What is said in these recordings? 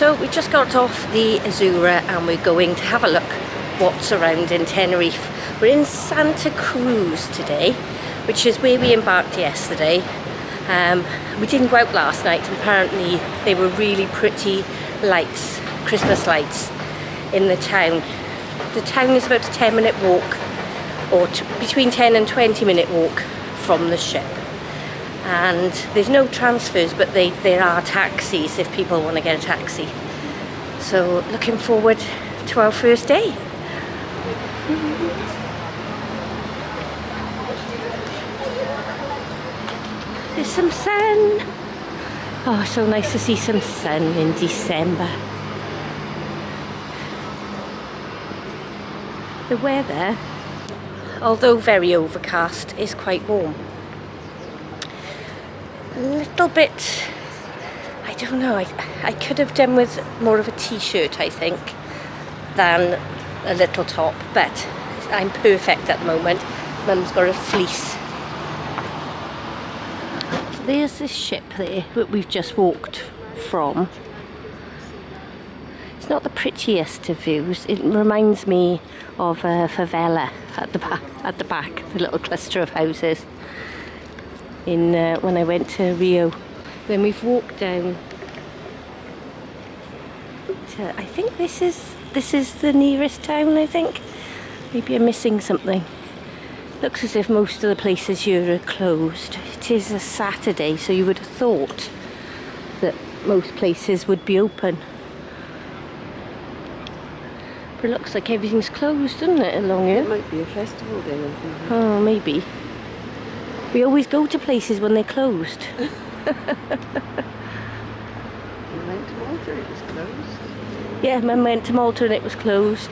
So we just got off the Azura and we're going to have a look what's around in Tenerife. We're in Santa Cruz today, which is where we embarked yesterday. We didn't go out last night, and apparently they were really pretty lights, Christmas lights in the town. The town is about a 10-minute walk, or between 10 and 20-minute walk from the ship. And there's no transfers, but there are taxis if people want to get a taxi. So looking forward to our first day. There's some sun. Oh, so nice to see some sun in December. The weather, although very overcast, is quite warm. A little bit, I don't know, I could have done with more of a t-shirt, I think, than a little top, but I'm perfect at the moment. Mum's got a fleece. So there's this ship there that we've just walked from. It's not the prettiest of views. It reminds me of a favela at the back, the little cluster of houses in when I went to Rio. Then we've walked down to, I think this is the nearest town, I think. Maybe I'm missing something. Looks as if most of the places here are closed. It is a Saturday, so you would have thought that most places would be open. But it looks like everything's closed, doesn't it, along here? It might be a festival day or something. Oh, maybe. We always go to places when they're closed. We went to Malta, it was closed. Yeah, Mum went to Malta and it was closed.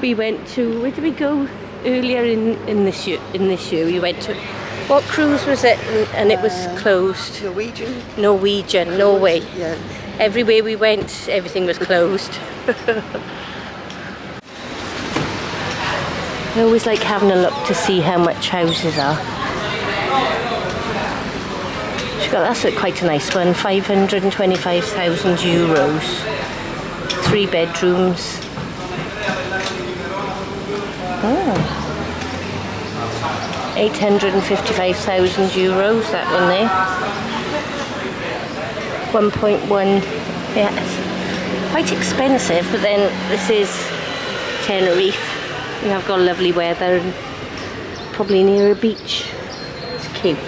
We went to, where did we go earlier in this year? We went to, what cruise was it? And it was closed. Norwegian, Norway. Yeah. Everywhere we went, everything was closed. I always like having a look to see how much houses are. That's quite a nice one, 525,000 euros. 3 bedrooms. Oh. 855,000 euros, that one there. 1.1, yeah, quite expensive, but then this is Tenerife. We have got lovely weather and probably near a beach. It's cute.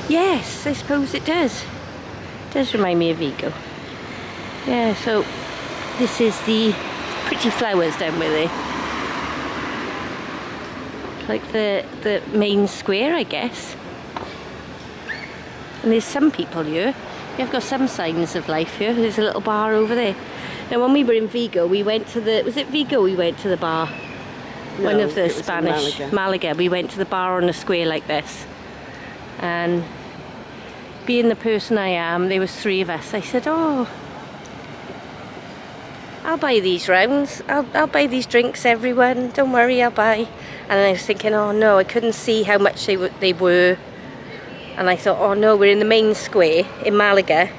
Yes, I suppose it does. It does remind me of Vigo. Yeah, so this is the pretty flowers down with it. Like the main square, I guess. And there's some people here. We've got some signs of life here. There's a little bar over there. Now when we were in Vigo, we went to the, was it Vigo we went to the bar? No, one of the it was Spanish, Malaga. We went to the bar on a square like this. And being the person I am, there was 3 of us. I said, oh, I'll buy these rounds. I'll buy these drinks, everyone. Don't worry, I'll buy. And I was thinking, oh no, I couldn't see how much they were. And I thought, oh no, we're in the main square in Malaga.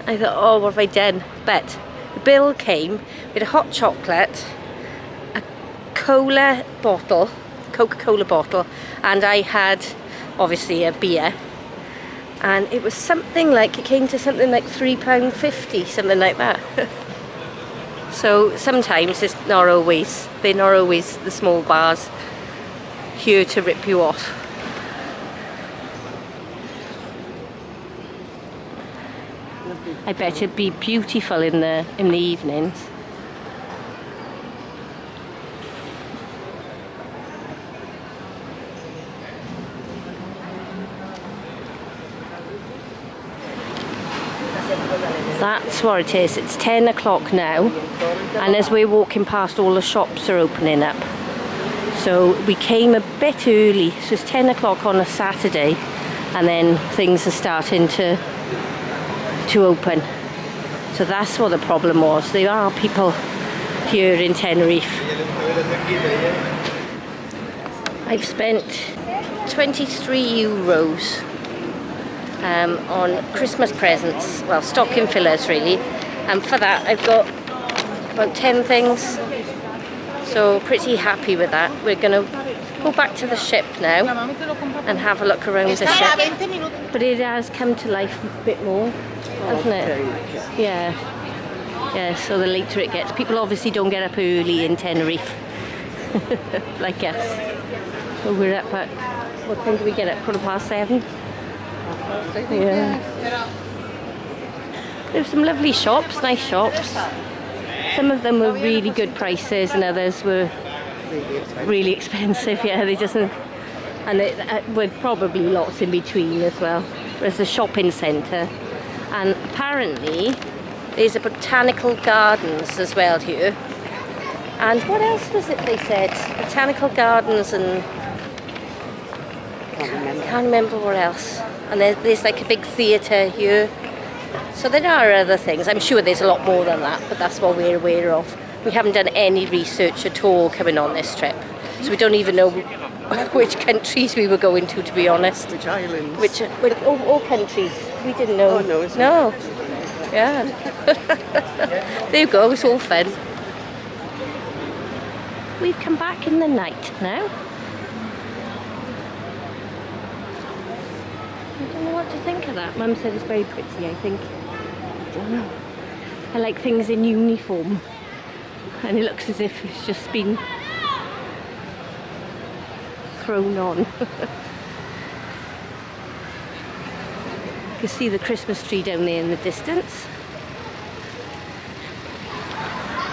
I thought, oh, what have I done? But the bill came with a hot chocolate, a cola bottle, Coca-Cola bottle, and I had obviously a beer. And it was something like, it came to something like £3.50, something like that. So sometimes they're not always the small bars here to rip you off. I bet it'd be beautiful in the evenings. That's what it is. It's 10 o'clock now, and as we're walking past, all the shops are opening up. So we came a bit early, so it's 10 o'clock on a Saturday, and then things are starting to open. So that's what the problem was. There are people here in Tenerife. I've spent 23 euros on Christmas presents, well, stocking fillers really, and for that I've got about 10 things, so pretty happy with that. We're going to go back to the ship now and have a look around the ship, but it has come to life a bit more, hasn't it? Very much. Yeah, so the later it gets. People obviously don't get up early in Tenerife like us. So we're up at, what time do we get up? 7:15? Yeah. There's some lovely shops, nice shops. Some of them were really good prices and others were really expensive. Yeah, they just, and were probably lots in between as well. There's a shopping centre, and apparently there's a botanical gardens as well here. And what else was it they said? Botanical gardens and can't remember what else. And there's like a big theatre here. So there are other things. I'm sure there's a lot more than that, but that's what we're aware of. We haven't done any research at all coming on this trip. So we don't even know which countries we were going to be honest. Which islands? Which all countries. We didn't know. Oh, no, it's no. Yeah. There you go, it's all fun. We've come back in the night now. I don't know what to think of that. Mum said it's very pretty, I think. I don't know. I like things in uniform. And it looks as if it's just been thrown on. You can see the Christmas tree down there in the distance.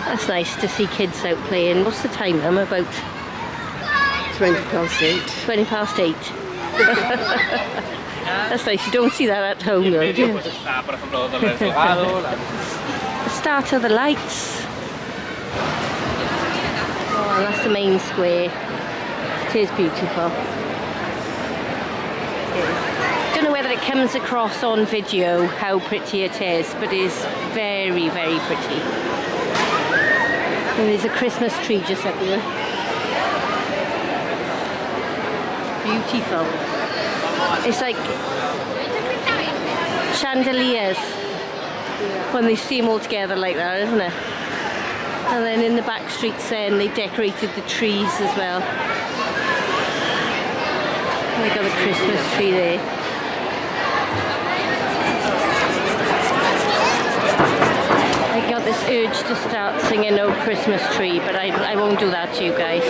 That's nice to see kids out playing. What's the time, Mum? About 8:20. 8:20. That's nice. You don't see that at home though, do you? The start of the lights. Oh, and that's the main square. It is beautiful. Don't know whether it comes across on video how pretty it is, but it is very, very pretty. And there's a Christmas tree just up there. Beautiful. It's like chandeliers when they see them all together like that, isn't it? And then in the back streets then they decorated the trees as well. They got the Christmas tree there. I got this urge to start singing "Oh Christmas Tree," but I won't do that to you guys.